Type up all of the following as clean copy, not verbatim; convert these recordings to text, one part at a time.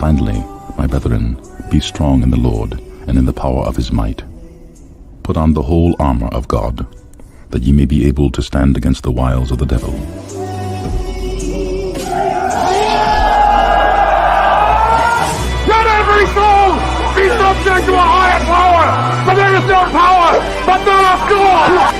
Finally, my brethren, be strong in the Lord, and in the power of his might. Put on the whole armor of God, that ye may be able to stand against the wiles of the devil. Let every soul be subject to a higher power, for there is no power but that of God.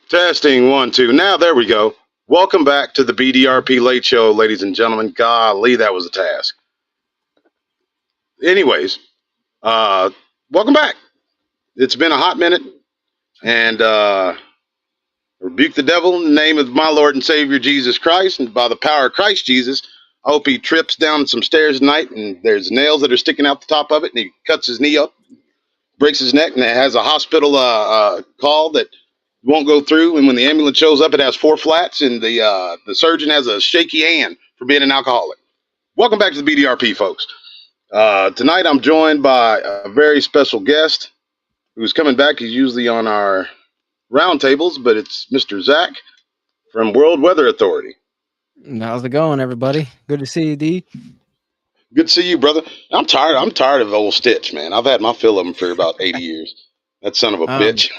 Testing 1 2. Now there we go. Welcome back to the BDRP Late Show, ladies and gentlemen. Golly, that was a task. Anyways, welcome back. It's been a hot minute, and rebuke the devil in the name of my Lord and Savior Jesus Christ, and by the power of Christ Jesus. I hope he trips down some stairs tonight, and there's nails that are sticking out the top of it, and he cuts his knee up, breaks his neck, and it has a hospital call that won't go through, and when the ambulance shows up, it has 4 flats, and the surgeon has a shaky hand for being an alcoholic. Welcome back to the BDRP, folks. Tonight I'm joined by a very special guest who's coming back. He's usually on our roundtables, but it's Mr. Zach from World Weather Authority. How's it going, everybody? Good to see you, D. Good to see you, brother. I'm tired of old Stitch, man. I've had my fill of him for about 80 years. That son of a bitch.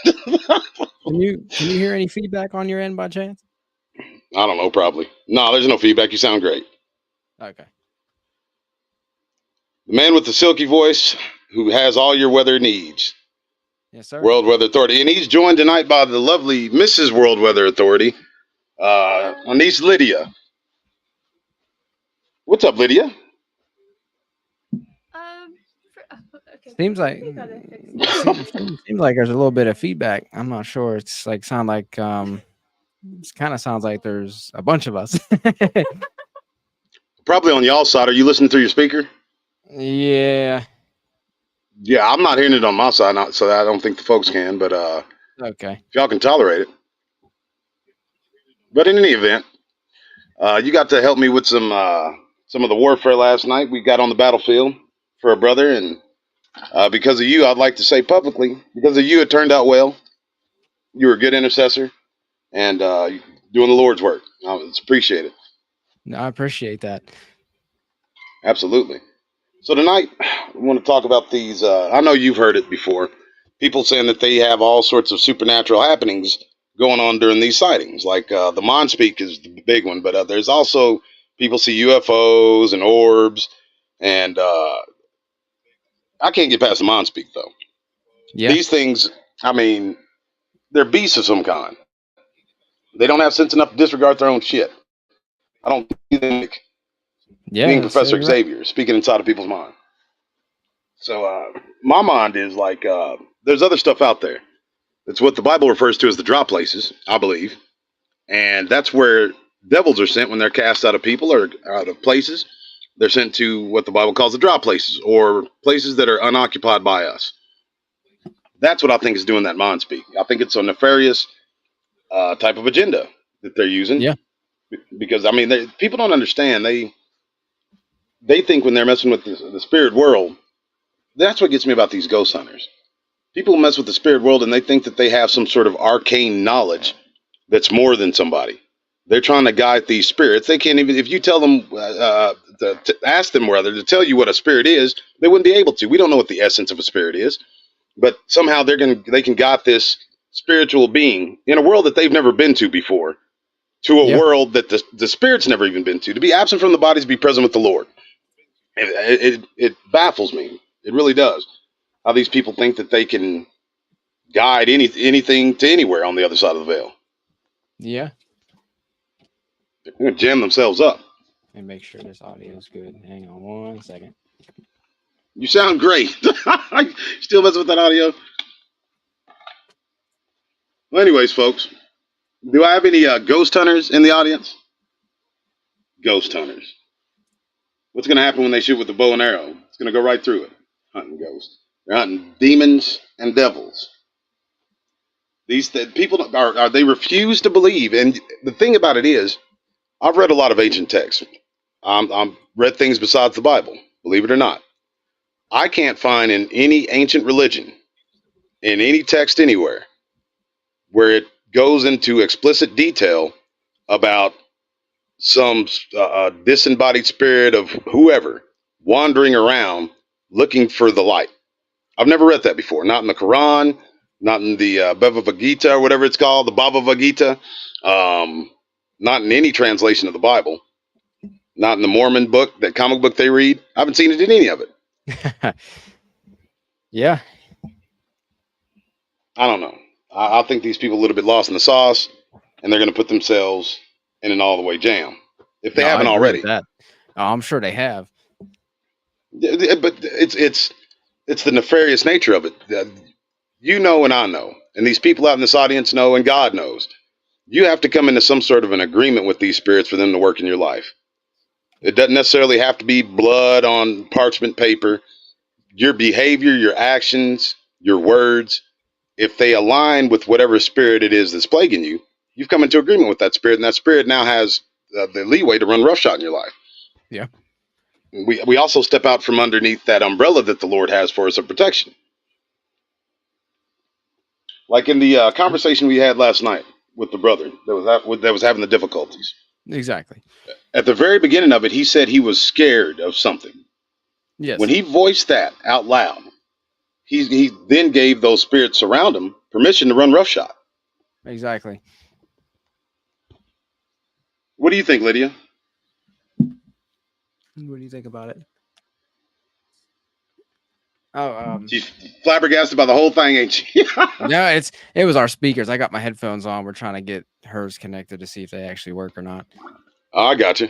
Can you hear any feedback on your end by chance? I don't know, probably. No, there's no feedback. You sound great. Okay. The man with the silky voice who has all your weather needs. Yes, sir. World Weather Authority. And he's joined tonight by the lovely Mrs. World Weather Authority, our niece Lydia. What's up, Lydia? Okay. Seems like there's a little bit of feedback. I'm not sure. It's like it kind of sounds like there's a bunch of us. Probably on y'all's side. Are you listening through your speaker? Yeah. Yeah, I'm not hearing it on my side, so I don't think the folks can. But okay, if y'all can tolerate it. But in any event, you got to help me with some of the warfare last night. We got on the battlefield for a brother, and because of you, I'd like to say publicly, because of you, it turned out well. You were a good intercessor and doing the Lord's work. It's appreciated. No, I appreciate that. Absolutely. So tonight, I want to talk about these. I know you've heard it before. People saying that they have all sorts of supernatural happenings going on during these sightings. Like the Mindspeak is the big one, but there's also people see UFOs and orbs and I can't get past the Mindspeak though. Yeah. These things, I mean, they're beasts of some kind. They don't have sense enough to disregard their own shit. I don't think Yeah. being That's Professor right. Xavier, speaking inside of people's mind. So my mind is like, there's other stuff out there. It's what the Bible refers to as the drop places, I believe. And that's where devils are sent when they're cast out of people or out of places. They're sent to what the Bible calls the drop places, or places that are unoccupied by us. That's what I think is doing that mind speak. I think it's a nefarious type of agenda that they're using. Yeah. Because I mean, people don't understand. They think when they're messing with the spirit world, that's what gets me about these ghost hunters. People mess with the spirit world and they think that they have some sort of arcane knowledge that's more than somebody. They're trying to guide these spirits. They can't even, if you tell them, to ask them rather, to tell you what a spirit is, they wouldn't be able to. We don't know what the essence of a spirit is, but somehow they can guide this spiritual being in a world that they've never been to before, to a world that the spirit's never even been to be absent from the body, to be present with the Lord. It baffles me. It really does. How these people think that they can guide anything to anywhere on the other side of the veil. Yeah. They're going to jam themselves up. And make sure this audio is good. Hang on 1 second. You sound great. Still messing with that audio? Well, anyways, folks, do I have any ghost hunters in the audience? Ghost hunters. What's going to happen when they shoot with the bow and arrow? It's going to go right through it. Hunting ghosts. They're hunting demons and devils. These people they refuse to believe. And the thing about it is, I've read a lot of ancient texts. I've read things besides the Bible, believe it or not. I can't find in any ancient religion, in any text anywhere, where it goes into explicit detail about some disembodied spirit of whoever wandering around looking for the light. I've never read that before. Not in the Quran, not in the Bhagavad Gita or whatever it's called, the Bhagavad Gita. Not in any translation of the Bible. Not in the Mormon book, that comic book they read. I haven't seen it in any of it. Yeah. I don't know. I think these people are a little bit lost in the sauce, and they're going to put themselves in an all-the-way jam if they haven't already. That. Oh, I'm sure they have. But it's the nefarious nature of it. You know, and I know, and these people out in this audience know, and God knows. You have to come into some sort of an agreement with these spirits for them to work in your life. It doesn't necessarily have to be blood on parchment paper. Your behavior, your actions, your words, if they align with whatever spirit it is that's plaguing you, you've come into agreement with that spirit, and that spirit now has the leeway to run roughshod in your life. Yeah. We also step out from underneath that umbrella that the Lord has for us of protection. Like in the conversation we had last night with the brother that was having the difficulties. Exactly. At the very beginning of it, he said he was scared of something. Yes. When he voiced that out loud, he then gave those spirits around him permission to run roughshod. Exactly. What do you think, Lydia? What do you think about it? Oh, She's flabbergasted by the whole thing, ain't she? no, it was our speakers. I got my headphones on. We're trying to get hers connected to see if they actually work or not. I got you.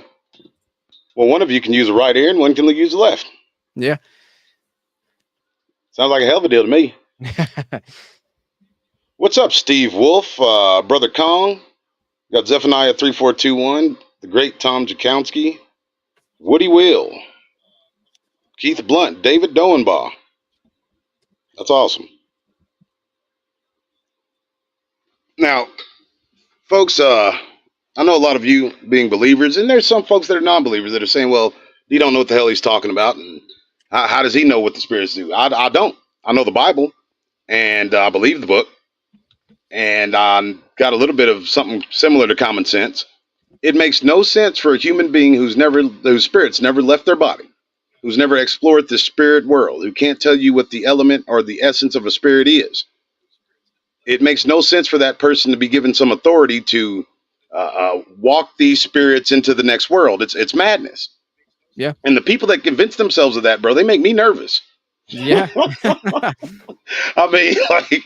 Well, one of you can use the right ear and one can use the left. Yeah. Sounds like a hell of a deal to me. What's up, Steve Wolf, Brother Kong? Got Zephaniah 3421, the great Tom Jakowski, Woody Will, Keith Blunt, David Doenbaugh. That's awesome. Now, folks, I know a lot of you being believers, and there's some folks that are non-believers that are saying, well, you don't know what the hell he's talking about, and how does he know what the spirits do? I don't. I know the Bible, and I believe the book, and I got a little bit of something similar to common sense. It makes no sense for a human being whose spirits never left their body, who's never explored the spirit world, who can't tell you what the element or the essence of a spirit is. It makes no sense for that person to be given some authority to walk these spirits into the next world. It's madness. Yeah. And the people that convince themselves of that, bro, they make me nervous. Yeah. I mean, like,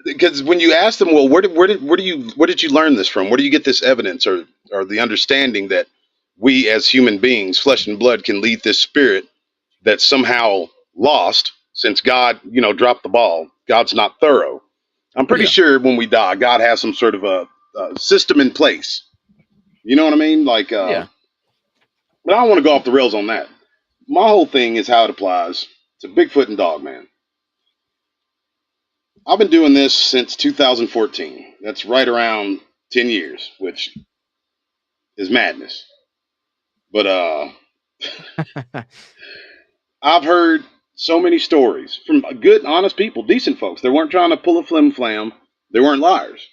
because when you ask them, well, where did you learn this from? Where do you get this evidence or the understanding that we as human beings, flesh and blood, can lead this spirit that's somehow lost since God, dropped the ball. God's not thorough. I'm pretty Yeah. sure when we die, God has some sort of a system in place. You know what I mean? Like, Yeah. but I don't want to go off the rails on that. My whole thing is how it applies to Bigfoot and Dogman. I've been doing this since 2014. That's right around 10 years, which is madness. But I've heard so many stories from good, honest people, decent folks. They weren't trying to pull a flim flam. They weren't liars.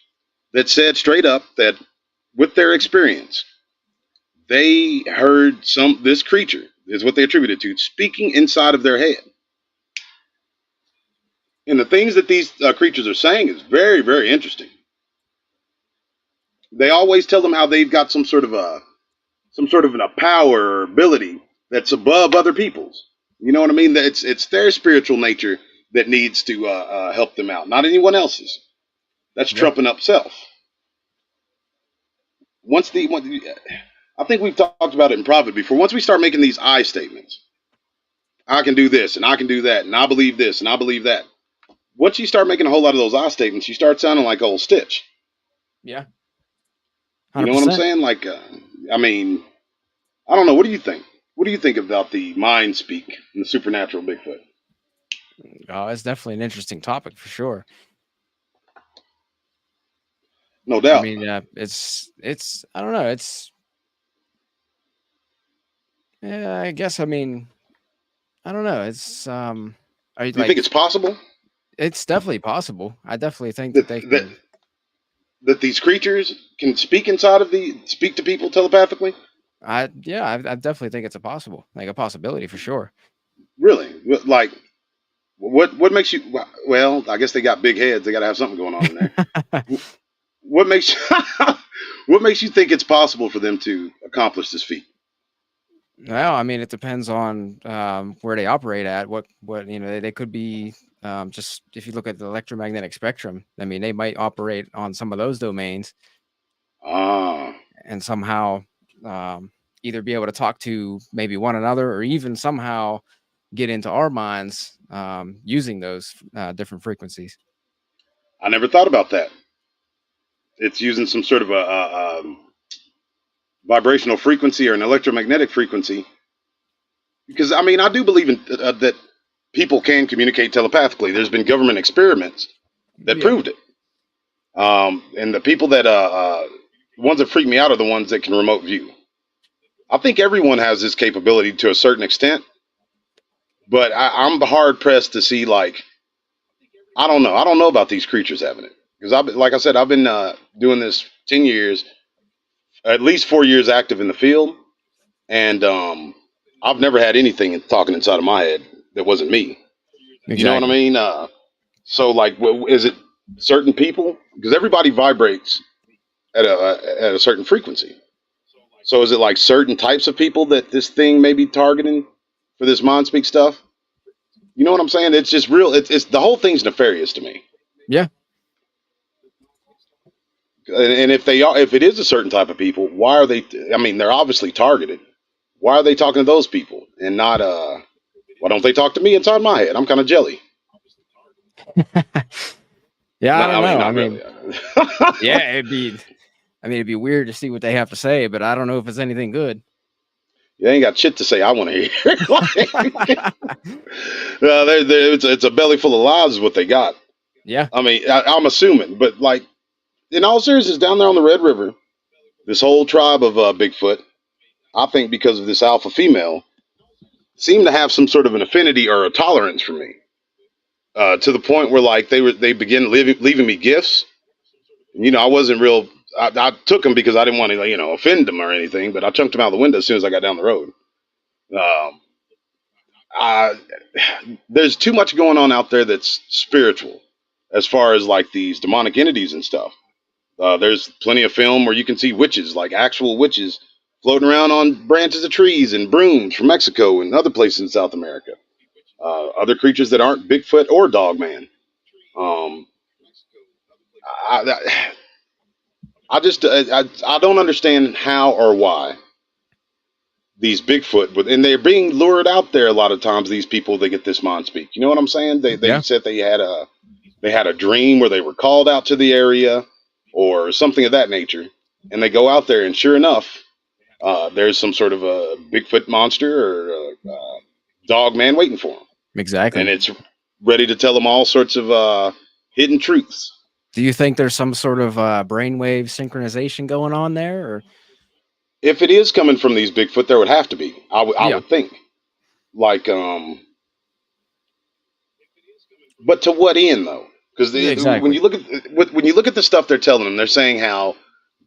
That said straight up that with their experience, they heard this creature is what they attributed to speaking inside of their head. And the things that these creatures are saying is very, very interesting. They always tell them how they've got some sort of a power or ability that's above other people's. You know what I mean? That it's their spiritual nature that needs to help them out, not anyone else's. That's trumping up self. I think we've talked about it in private before. Once we start making these I statements, I can do this and I can do that and I believe this and I believe that. Once you start making a whole lot of those I statements, you start sounding like old Stitch. Yeah. 100%. You know what I'm saying? Like, I mean, I don't know. What do you think? What do you think about the Mindspeak and the supernatural Bigfoot? Oh, it's definitely an interesting topic for sure. No doubt. I mean, it's I don't know. Yeah, I guess. I mean, I don't know. It's Are you think it's possible? It's definitely possible. I definitely think that they can. That these creatures can speak speak to people telepathically? I definitely think it's a possibility for sure. Really? Like, what makes you? Well, I guess they got big heads. They got to have something going on in there. What makes you think it's possible for them to accomplish this feat? Well, I mean, it depends on where they operate at. What they could be just if you look at the electromagnetic spectrum. I mean, they might operate on some of those domains, and somehow either be able to talk to maybe one another, or even somehow get into our minds using those different frequencies. I never thought about that. It's using some sort of a vibrational frequency or an electromagnetic frequency. Because, I mean, I do believe in that people can communicate telepathically. There's been government experiments that proved it. And the people that, the ones that freak me out are the ones that can remote view. I think everyone has this capability to a certain extent. But I'm hard pressed to see, like, I don't know. I don't know about these creatures having it. Because, like I said, I've been doing this 10 years, at least 4 years active in the field. And I've never had anything talking inside of my head that wasn't me. Exactly. You know what I mean? So, like, is it certain people? Because everybody vibrates at a certain frequency. So is it like certain types of people that this thing may be targeting for this Mindspeak stuff? You know what I'm saying? It's just real. It's the whole thing's nefarious to me. Yeah. And if it is a certain type of people, why are they? I mean, they're obviously targeted. Why are they talking to those people and not? Why don't they talk to me inside my head? I'm kind of jelly. Yeah, I don't know. I mean, really. Yeah, it'd be weird to see what they have to say, but I don't know if it's anything good. You ain't got shit to say. I want to hear. It's a belly full of lies is what they got. Yeah. I mean, I'm assuming, but like, in all seriousness, down there on the Red River, this whole tribe of Bigfoot, I think because of this alpha female, seem to have some sort of an affinity or a tolerance for me, to the point where like they begin leaving me gifts. You know, I wasn't real. I took them because I didn't want to offend them or anything, but I chunked them out the window as soon as I got down the road. There's too much going on out there that's spiritual, as far as like these demonic entities and stuff. There's plenty of film where you can see witches, like actual witches, floating around on branches of trees and brooms from Mexico and other places in South America. other creatures that aren't Bigfoot or Dogman. I, I don't understand how or why these Bigfoot, and they're being lured out there a lot of times. These people, they get this Mindspeak. You know what I'm saying? They Yeah. said they had a dream where they were called out to the area or something of that nature, and they go out there, and sure enough, there's some sort of a Bigfoot monster or dog man waiting for them, Exactly. and it's ready to tell them all sorts of hidden truths. Do you think there's some sort of brainwave synchronization going on there? Or If it is coming from these Bigfoot, there would have to be. I Yeah. would think. Like, but to what end though? Because Exactly. when you look at the stuff they're telling them, they're saying how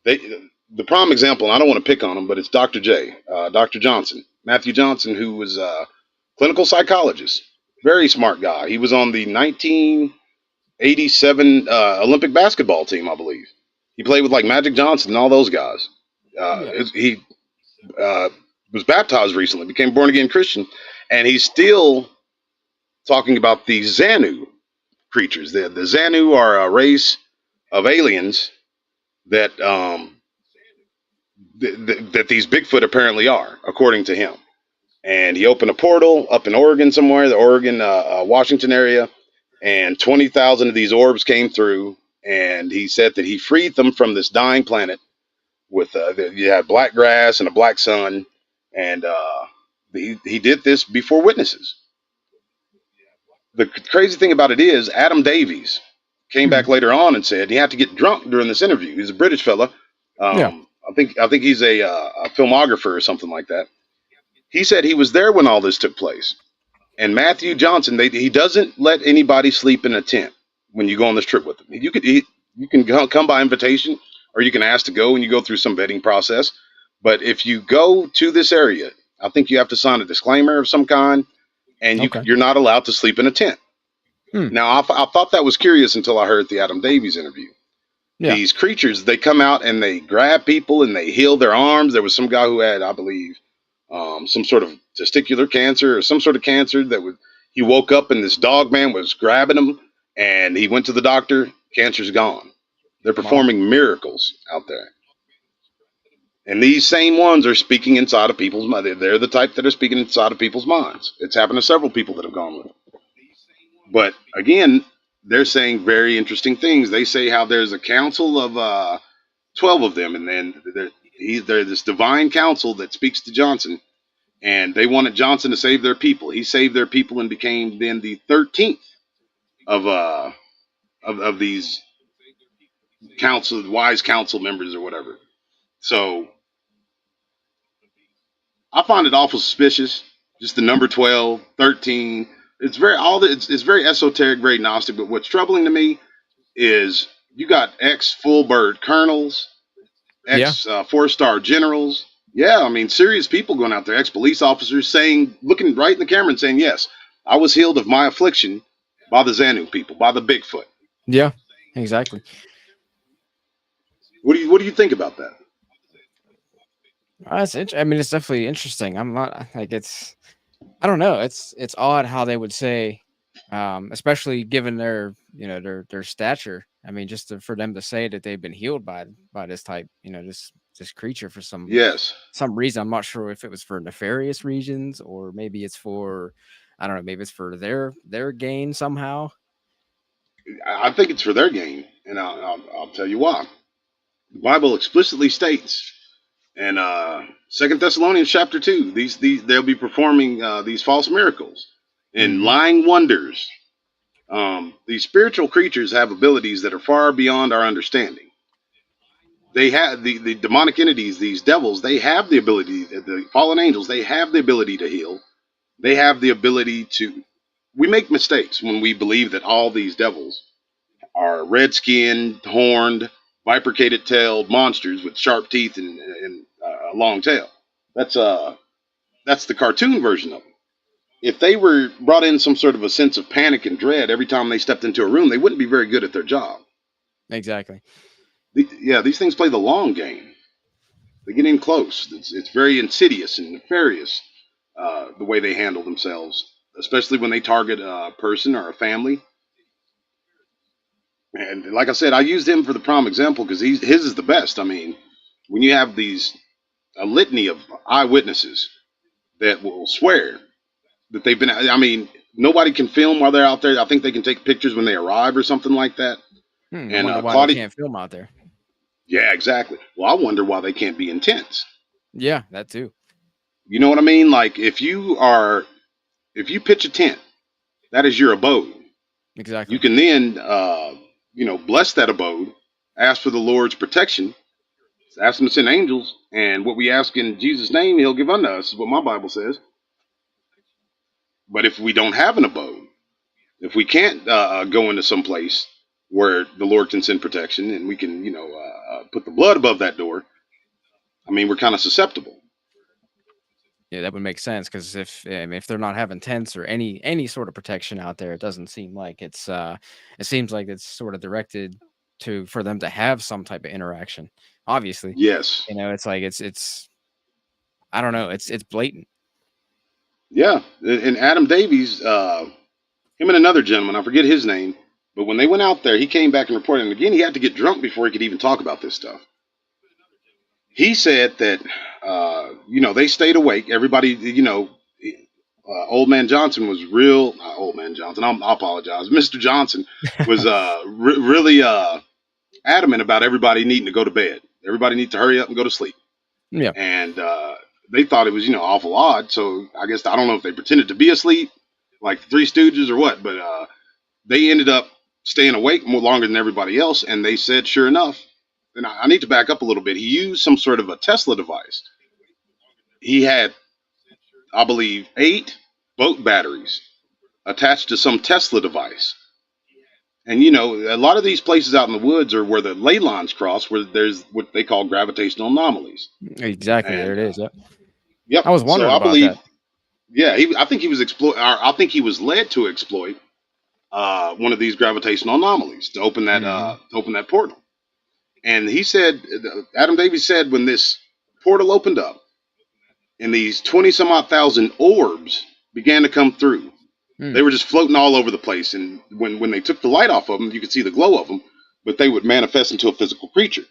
the prime example. And I don't want to pick on him, but it's Dr. Dr. Johnson, Matthew Johnson, who was a clinical psychologist, very smart guy. He was on the 1987 Olympic basketball team, I believe. He played with like Magic Johnson and all those guys. He was baptized recently, became born again Christian, and he's still talking about the Xanu creatures. The Xanu are a race of aliens that that these Bigfoot apparently are, according to him. And he opened a portal up in Oregon somewhere, the Oregon, Washington area, and 20,000 of these orbs came through. And he said that he freed them from this dying planet with you had black grass and a black sun, and he did this before witnesses. The crazy thing about it is Adam Davies came back later on and said he had to get drunk during this interview. He's a British fella. Yeah. I think he's a filmographer or something like that. He said he was there when all this took place. And Matthew Johnson, he doesn't let anybody sleep in a tent when you go on this trip with him. You can come by invitation, or you can ask to go, and you go through some vetting process. But if you go to this area, I think you have to sign a disclaimer of some kind, and you're not allowed to sleep in a tent. Now, I thought that was curious until I heard the Adam Davies interview. Yeah. These creatures, they come out and they grab people and they heal their arms. There was some guy who had, I believe, some sort of testicular cancer or some sort of cancer he woke up and this dog man was grabbing him, and he went to the doctor. Cancer's gone. They're performing miracles out there. And these same ones are speaking inside of people's minds. They're the type that are speaking inside of people's minds. It's happened to several people that have gone with it. But again, they're saying very interesting things. They say how there's a council of 12 of them, and then there's this divine council that speaks to Johnson, and they wanted Johnson to save their people. He saved their people and became then the 13th of these wise council members or whatever. So I find it awful suspicious. Just the number 12, 13. It's very esoteric, very Gnostic. But what's troubling to me is you got ex full bird colonels, ex 4-star generals. Yeah, I mean, serious people going out there, ex police officers looking right in the camera and saying, "Yes, I was healed of my affliction by the Xanu people, by the Bigfoot." Yeah, exactly. What do you think about that? I mean, it's definitely interesting. I'm not like I don't know. It's odd how they would say, especially given their their stature. I mean, just for them to say that they've been healed by this type, this creature for some reason. I'm not sure if it was for nefarious reasons or maybe it's for, I don't know, maybe it's for their gain somehow. I think it's for their gain, and I'll tell you why. The Bible explicitly states in 2 Thessalonians chapter 2, they'll be performing these false miracles and lying wonders. These spiritual creatures have abilities that are far beyond our understanding. They have the demonic entities, these devils, they have the ability, the fallen angels, they have the ability to heal. They have the ability to, we make mistakes when we believe that all these devils are red-skinned, horned, bifurcated-tailed monsters with sharp teeth and a long tail. That's the cartoon version of them. If they were brought in some sort of a sense of panic and dread every time they stepped into a room, they wouldn't be very good at their job. Exactly. These things play the long game. They get in close. It's very insidious and nefarious, the way they handle themselves. especially when they target a person or a family. And like I said, I used him for the prime example because his is the best. I mean, when you have a litany of eyewitnesses that will swear that they've been, I mean, nobody can film while they're out there. I think they can take pictures when they arrive or something like that. I And wonder why Claudia, they can't film out there. yeah, exactly. Well, I wonder why they can't be intense. Yeah, that too. You know what I mean? Like if you pitch a tent, that is your abode. Exactly. You can then, bless that abode, ask for the Lord's protection, ask him to send angels, and what we ask in Jesus' name, he'll give unto us, is what my Bible says. But if we don't have an abode, if we can't go into some place where the Lord can send protection and we can, put the blood above that door, I mean, we're kind of susceptible. Yeah, that would make sense because if they're not having tents or any sort of protection out there, it doesn't seem like it seems like it's sort of directed for them to have some type of interaction. Obviously, Yes. it's like it's I don't know, it's blatant. Yeah. And Adam Davies, him and another gentleman, I forget his name, but when they went out there, he came back and reported. And again, he had to get drunk before he could even talk about this stuff. He said that, they stayed awake. Everybody, Old Man Johnson was Old Man Johnson, I apologize. Mr. Johnson was really adamant about everybody needing to go to bed. Everybody needs to hurry up and go to sleep. Yeah. And they thought it was, awful odd. So I guess, I don't know if they pretended to be asleep, like the Three Stooges or what, but they ended up staying awake more longer than everybody else. And they said, sure enough, and I need to back up a little bit. He used some sort of a Tesla device. He had, I believe, 8 boat batteries attached to some Tesla device. And, a lot of these places out in the woods are where the ley lines cross, where there's what they call gravitational anomalies. Exactly. And, there it is. Yep. Yep. I was wondering about that. Yeah, I think he was I think he was led to exploit one of these gravitational anomalies to open that portal. And he said, Adam Davies said, when this portal opened up and these 20 some odd thousand orbs began to come through, they were just floating all over the place. And when they took the light off of them, you could see the glow of them, but they would manifest into a physical creature.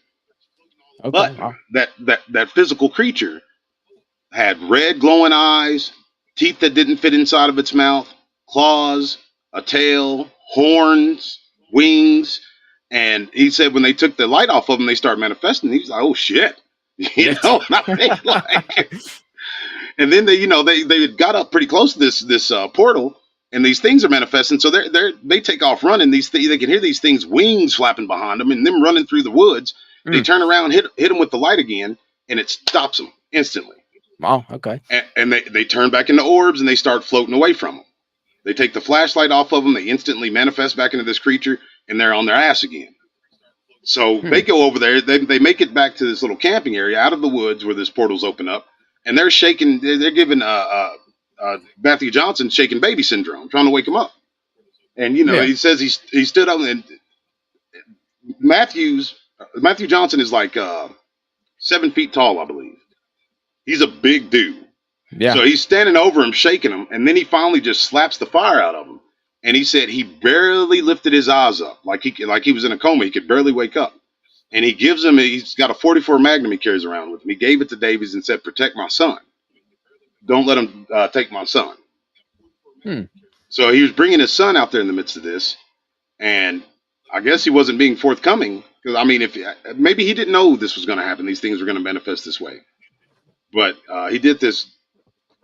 Okay. But wow. that physical creature had red glowing eyes, teeth that didn't fit inside of its mouth, claws, a tail, horns, wings. And he said when they took the light off of them, they started manifesting. He was like, "Oh shit," And then they got up pretty close to this portal, and these things are manifesting. So they take off running. They can hear these things wings flapping behind them, and them running through the woods. They turn around, hit them with the light again, and it stops them instantly. Wow. Okay. And they turn back into orbs, and they start floating away from them. They take the flashlight off of them. They instantly manifest back into this creature, and they're on their ass again. So they go over there. They make it back to this little camping area out of the woods where this portal's open up, and they're shaking. They're giving Matthew Johnson shaking baby syndrome, trying to wake him up. And he says he stood up, and Matthew Johnson is like 7 feet tall, I believe. He's a big dude. Yeah. So he's standing over him, shaking him, and then he finally just slaps the fire out of him. And he said he barely lifted his eyes up, like he was in a coma. He could barely wake up. And he's got a 44 Magnum he carries around with him. He gave it to Davies and said, "Protect my son. Don't let him take my son." So he was bringing his son out there in the midst of this, and I guess he wasn't being forthcoming because maybe he didn't know this was going to happen. These things were going to manifest this way. But he did this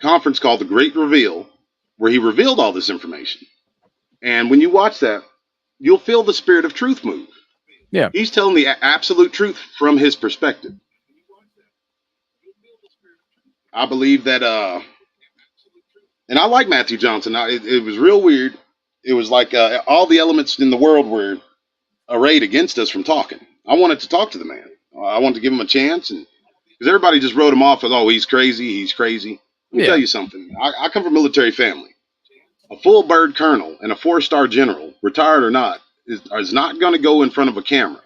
conference called The Great Reveal, where he revealed all this information. And when you watch that, you'll feel the spirit of truth move. Yeah. He's telling the absolute truth from his perspective. I believe that, and I like Matthew Johnson. It was real weird. It was like all the elements in the world were arrayed against us from talking. I wanted to talk to the man. I wanted to give him a chance, and because everybody just wrote him off as, "Oh, he's crazy. He's crazy." Let me tell you something. I come from a military family. A full bird colonel and a 4-star general, retired or not, is not going to go in front of a camera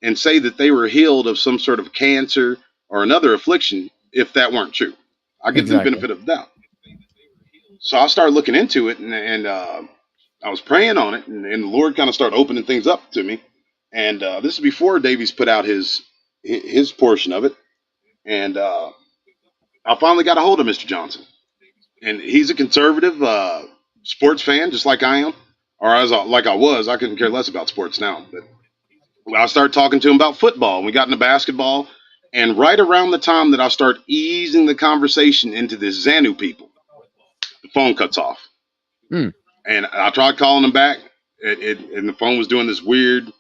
and say that they were healed of some sort of cancer or another affliction if that weren't true. I give them the benefit of the doubt. So I started looking into it, and I was praying on it, and the Lord kind of started opening things up to me. And this is before Davies put out his portion of it, and I finally got a hold of Mr. Johnson, and he's a conservative sports fan, just like I am, or like I was. I couldn't care less about sports now, but I started talking to him about football, and we got into basketball. And right around the time that I start easing the conversation into this Xanu people, the phone cuts off. Hmm. And I tried calling him back, and the phone was doing this weird,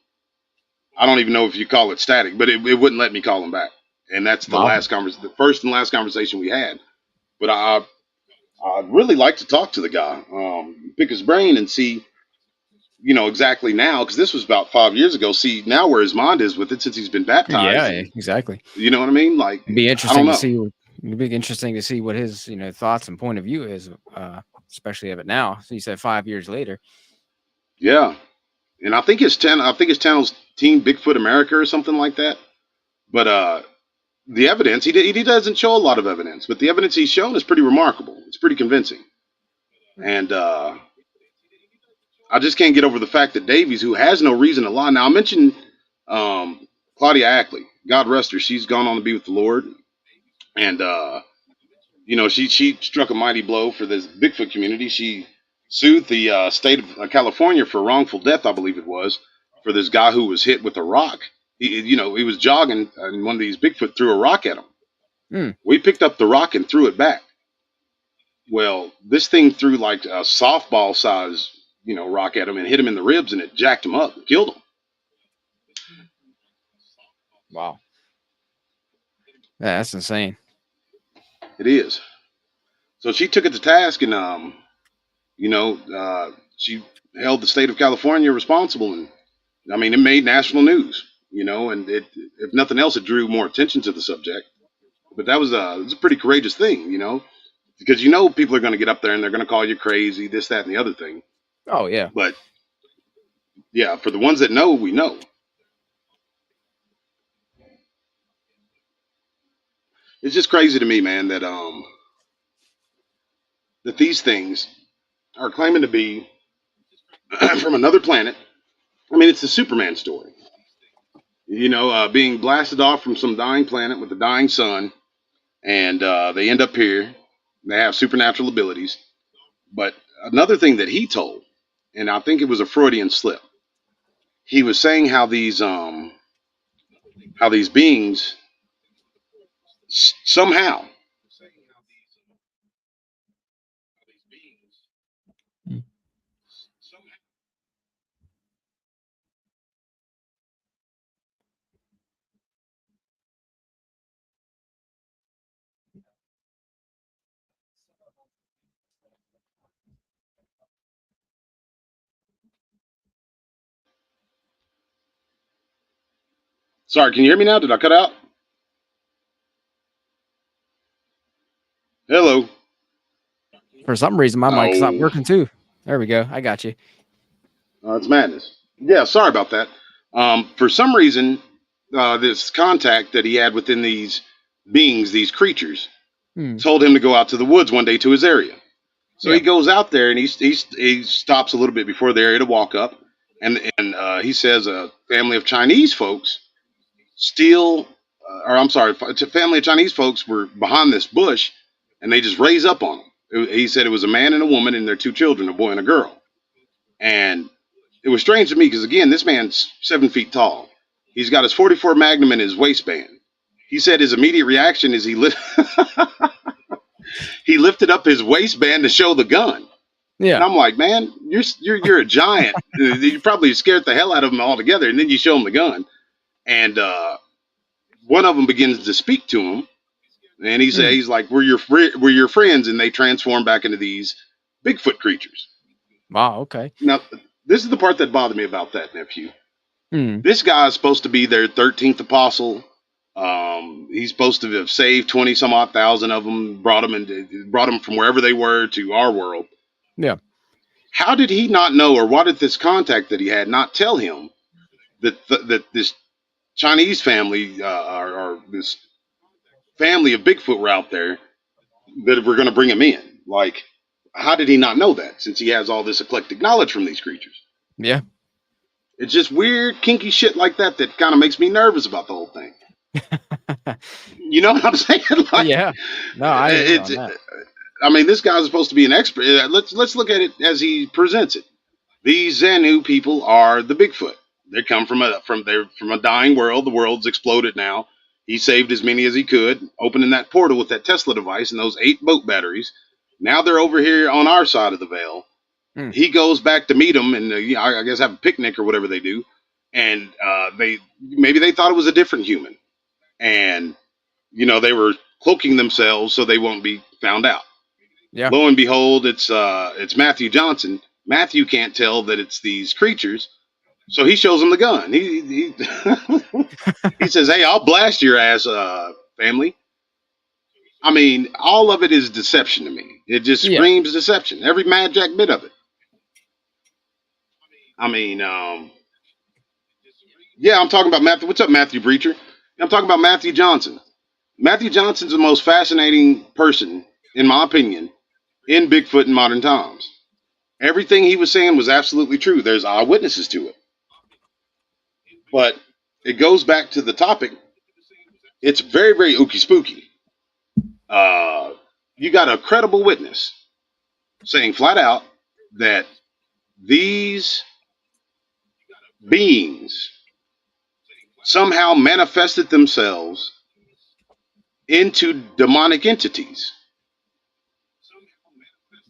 I don't even know if you call it static, but it wouldn't let me call him back. And that's the Wow. the first and last conversation we had. But I'd really like to talk to the guy, pick his brain and see, exactly now, because this was about 5 years ago, see now where his mind is with it since he's been baptized. Yeah, exactly. exactly. You know what I mean? Like, It'd be I interesting don't to know. see. It'd be interesting to see what his thoughts and point of view is, especially of it now. So you said 5 years later. Yeah. And I think his channel's Team Bigfoot America or something like that. But the evidence, he doesn't show a lot of evidence, but the evidence he's shown is pretty remarkable. It's pretty convincing. And I just can't get over the fact that Davies, who has no reason to lie. Now, I mentioned Claudia Ackley. God rest her. She's gone on to be with the Lord. And, she struck a mighty blow for this Bigfoot community. She sued the state of California for wrongful death, I believe it was, for this guy who was hit with a rock. He was jogging, and one of these Bigfoot threw a rock at him. Hmm. We picked up the rock and threw it back. Well, this thing threw like a softball size, rock at him and hit him in the ribs, and it jacked him up, killed him. Wow. Yeah, that's insane. It is. So she took it to task, and she held the state of California responsible, and I mean, it made national news, and it, if nothing else, it drew more attention to the subject. But it was a pretty courageous thing, because people are going to get up there and they're going to call you crazy, this, that, and the other thing. Oh yeah. But yeah, for the ones that know, we know. It's just crazy to me, man, that these things are claiming to be from another planet. I mean, it's the Superman story. Being blasted off from some dying planet with a dying sun, and they end up here. They have supernatural abilities. But another thing that he told, and I think it was a Freudian slip, he was saying how these beings somehow Sorry, can you hear me now? Did I cut out? Hello. For some reason, my mic's not Oh. working too. There we go. I got you. It's madness. Yeah, sorry about that. For some reason, this contact that he had within these beings, these creatures, told him to go out to the woods one day to his area. So he goes out there, and he stops a little bit before the area to walk up, and he says a family of Chinese folks family of Chinese folks were behind this bush, and they just raise up on him. He said it was a man and a woman and their two children, a boy and a girl. And it was strange to me because, again, this man's 7 feet tall. He's got his 44 Magnum in his waistband. He said his immediate reaction is he lifted up his waistband to show the gun. Yeah. And I'm like, man, you're a giant. You probably scared the hell out of them altogether, and then you show them the gun. And one of them begins to speak to him, and he's like, we're your friends, and they transform back into these Bigfoot creatures. Wow. Okay. Now, this is the part that bothered me about that, nephew. Hmm. This guy is supposed to be their 13th apostle. He's supposed to have saved 20 some odd thousand of them, brought them from wherever they were to our world. Yeah. How did he not know, or why did this contact that he had not tell him that this Chinese family or this family of Bigfoot were out there, that we're going to bring him in? Like, How did he not know that, since he has all this eclectic knowledge from these creatures? Yeah. It's just weird, kinky shit like that kind of makes me nervous about the whole thing. You know what I'm saying? Like, Yeah. No, I agree on that. I mean, this guy's supposed to be an expert. Let's look at it as he presents it. These Xenu people are the Bigfoot. They come from a dying world. The world's exploded now. He saved as many as he could, opening that portal with that Tesla device and those 8 boat batteries. Now they're over here on our side of the veil. He goes back to meet them and I guess have a picnic or whatever they do. And maybe they thought it was a different human. And, they were cloaking themselves so they won't be found out. Yeah. Lo and behold, it's Matthew Johnson. Matthew can't tell that it's these creatures, so he shows them the gun. He says, "Hey, I'll blast your ass, family." I mean, all of it is deception to me. It just screams deception. Every mad jack bit of it. I mean, I'm talking about Matthew. What's up, Matthew Breacher? I'm talking about Matthew Johnson. Matthew Johnson's the most fascinating person, in my opinion, in Bigfoot in modern times. Everything he was saying was absolutely true. There's eyewitnesses to it. But it goes back to the topic. It's very, very ookie spooky. You got a credible witness saying flat out that these beings somehow manifested themselves into demonic entities.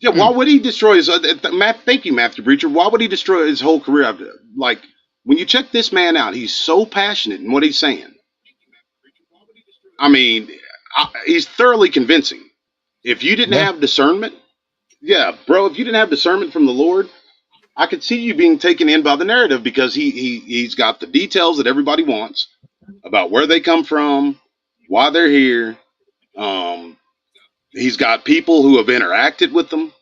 Yeah, why would he destroy his... thank you, Matthew Breacher. Why would he destroy his whole career? Like, when you check this man out, he's so passionate in what he's saying. I mean, he's thoroughly convincing. If you didn't have discernment... Yeah, bro, if you didn't have discernment from the Lord, I could see you being taken in by the narrative, because he's got the details that everybody wants about where they come from, why they're here. He's got people who have interacted with them.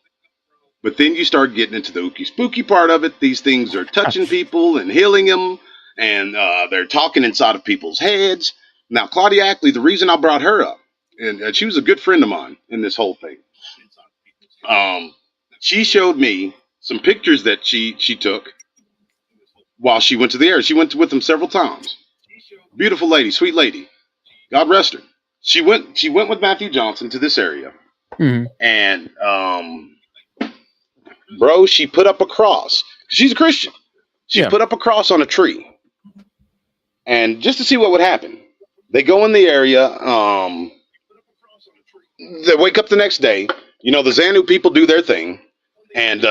But then you start getting into the ookie spooky part of it. These things are touching people and healing them, and they're talking inside of people's heads. Now, Claudia Ackley, the reason I brought her up, and she was a good friend of mine in this whole thing. She showed me some pictures that she took while she went to the area. She went with them several times. Beautiful lady, sweet lady. God rest her. She went with Matthew Johnson to this area. And bro, she put up a cross. She's a Christian. She put up a cross on a tree. And just to see what would happen. They go in the area. They wake up the next day. The Xenu people do their thing. And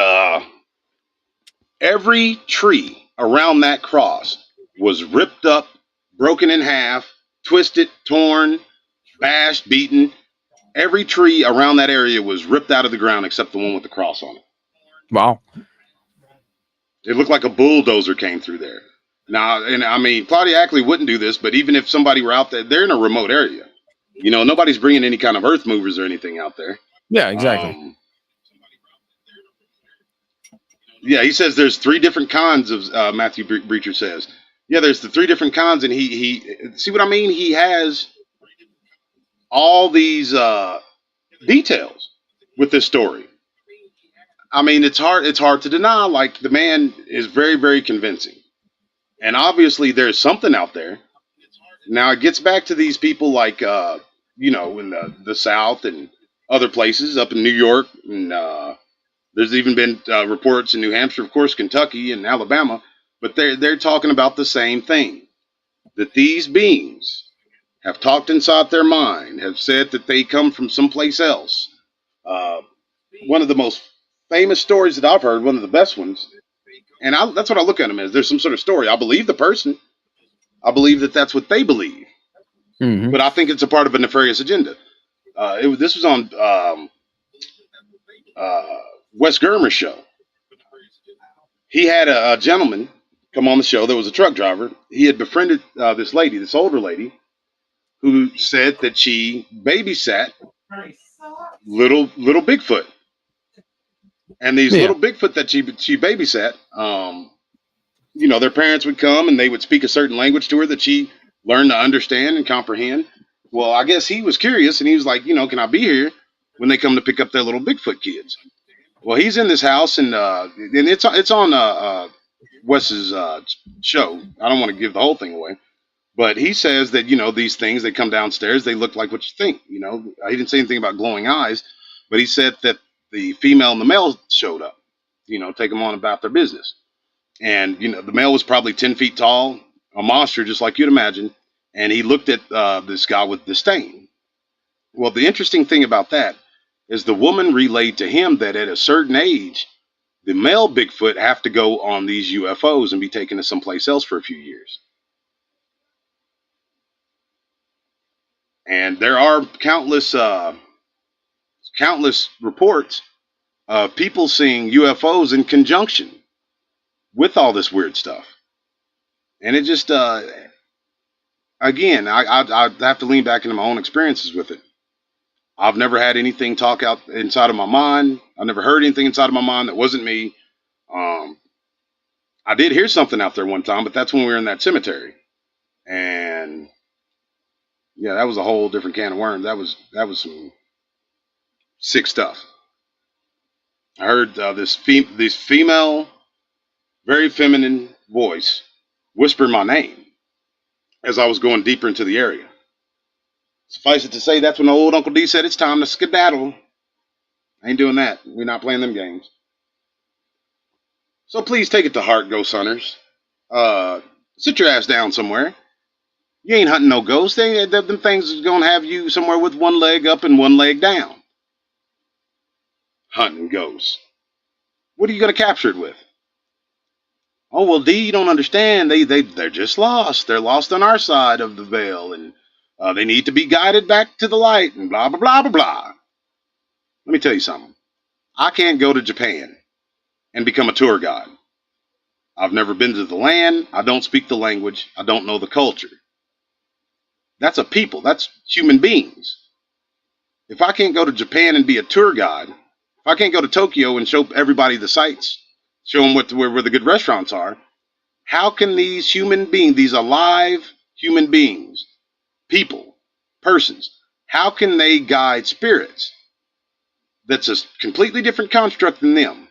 every tree around that cross was ripped up, broken in half, twisted, torn, bashed, beaten. Every tree around that area was ripped out of the ground except the one with the cross on it. Wow. It looked like a bulldozer came through there. Now, and I mean, Claudia Ackley wouldn't do this, but even if somebody were out there, they're in a remote area. Nobody's bringing any kind of earth movers or anything out there. Yeah, exactly. Yeah, he says there's 3 different kinds of, Matthew Breacher says. Yeah, there's the 3 different kinds, and he see what I mean? He has all these details with this story. I mean, it's hard to deny. Like, the man is very, very convincing. And obviously there's something out there. Now, it gets back to these people like, in the South and other places, up in New York, and there's even been reports in New Hampshire, of course, Kentucky and Alabama, but they're talking about the same thing, that these beings have talked inside their mind, have said that they come from someplace else. One of the most famous stories that I've heard, one of the best ones, and that's what I look at them as. There's some sort of story. I believe the person. I believe that that's what they believe. But I think it's a part of a nefarious agenda. This was on Wes Germer's show. He had a gentleman come on the show that was a truck driver. He had befriended this lady, this older lady, who said that she babysat little Bigfoot. And these little Bigfoot that she babysat, their parents would come and they would speak a certain language to her that she learned to understand and comprehend. Well, I guess he was curious and he was like, can I be here when they come to pick up their little Bigfoot kids? Well, he's in this house, and it's on Wes's show. I don't want to give the whole thing away, but he says that these things, they come downstairs, they look like what you think. He didn't say anything about glowing eyes, but he said that the female and the male showed up. Take them on about their business, and the male was probably 10 feet tall, a monster just like you'd imagine, and he looked at this guy with disdain. Well, the interesting thing about that is the woman relayed to him that at a certain age, the male Bigfoot have to go on these UFOs and be taken to someplace else for a few years. And there are countless reports of people seeing UFOs in conjunction with all this weird stuff. And it just, again, I have to lean back into my own experiences with it. I've never had anything talk out inside of my mind. I've never heard anything inside of my mind that wasn't me. I did hear something out there one time, but that's when we were in that cemetery. And yeah, that was a whole different can of worms. That was some sick stuff. I heard this female, very feminine voice whisper my name as I was going deeper into the area. Suffice it to say, that's when old Uncle D said it's time to skedaddle. I ain't doing that. We're not playing them games. So please take it to heart, ghost hunters. Sit your ass down somewhere. You ain't hunting no ghosts. Them things is going to have you somewhere with one leg up and one leg down. Hunting ghosts. What are you going to capture it with? Oh, well, D, you don't understand. They're just lost. They're lost on our side of the veil, and they need to be guided back to the light, and blah, blah, blah, blah, blah. Let me tell you something. I can't go to Japan and become a tour guide. I've never been to the land. I don't speak the language. I don't know the culture. That's a people. That's human beings. If I can't go to Japan and be a tour guide, if I can't go to Tokyo and show everybody the sights, show them where the good restaurants are, how can these human beings, these alive human beings, people, persons, how can they guide spirits that's a completely different construct than them?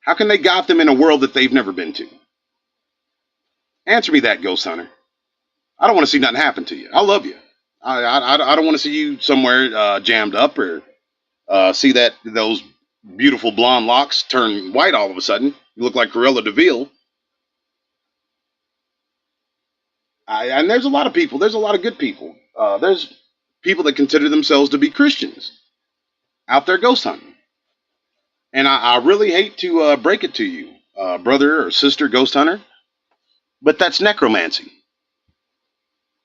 How can they guide them in a world that they've never been to? Answer me that, ghost hunter. I don't want to see nothing happen to you. I love you. I don't want to see you somewhere jammed up or see those beautiful blonde locks turn white all of a sudden. You look like Cruella de Vil. And there's a lot of people. There's a lot of good people. There's people that consider themselves to be Christians out there ghost hunting. And I really hate to break it to you, brother or sister ghost hunter, but that's necromancy.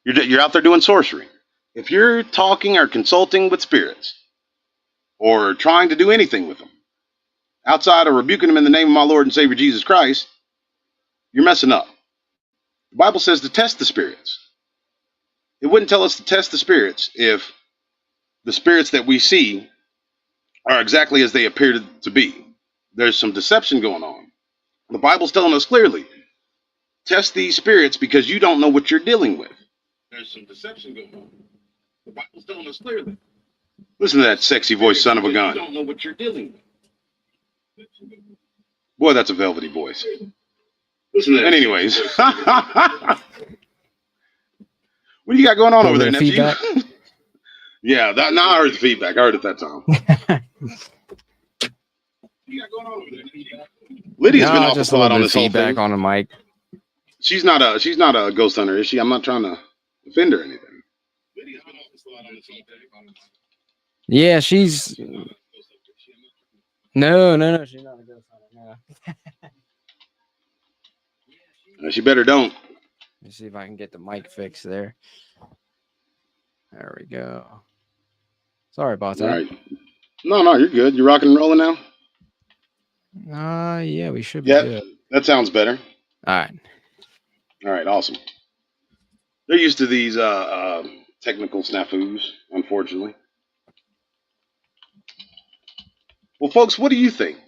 You're out there doing sorcery. If you're talking or consulting with spirits or trying to do anything with them outside of rebuking them in the name of my Lord and Savior Jesus Christ, you're messing up. The Bible says to test the spirits. It wouldn't tell us to test the spirits if the spirits that we see are exactly as they appear to be. There's some deception going on. The Bible's telling us clearly, test these spirits because you don't know what you're dealing with. There's some deception going on. The Bible's telling us clearly. Listen to that sexy voice, son of a gun. You don't know what you're dealing with. Boy, that's a velvety voice. Listen to that. And anyways. What do you got going on over there, nephew? Yeah, now I heard the feedback. I heard it that time. What do you got going on over there? Lydia's been off a lot on this whole thing. On the mic. She's not a ghost hunter, is she? I'm not trying to offend her or anything. Yeah, she's no, she's not a ghost hunter. No. She better don't. Let me see if I can get the mic fixed there. There we go. Sorry about that. All right. No, you're good. You're rocking and rolling now? Yeah, we should be good. That sounds better. All right, awesome. They're used to these technical snafus, unfortunately. Well, folks, what do you think?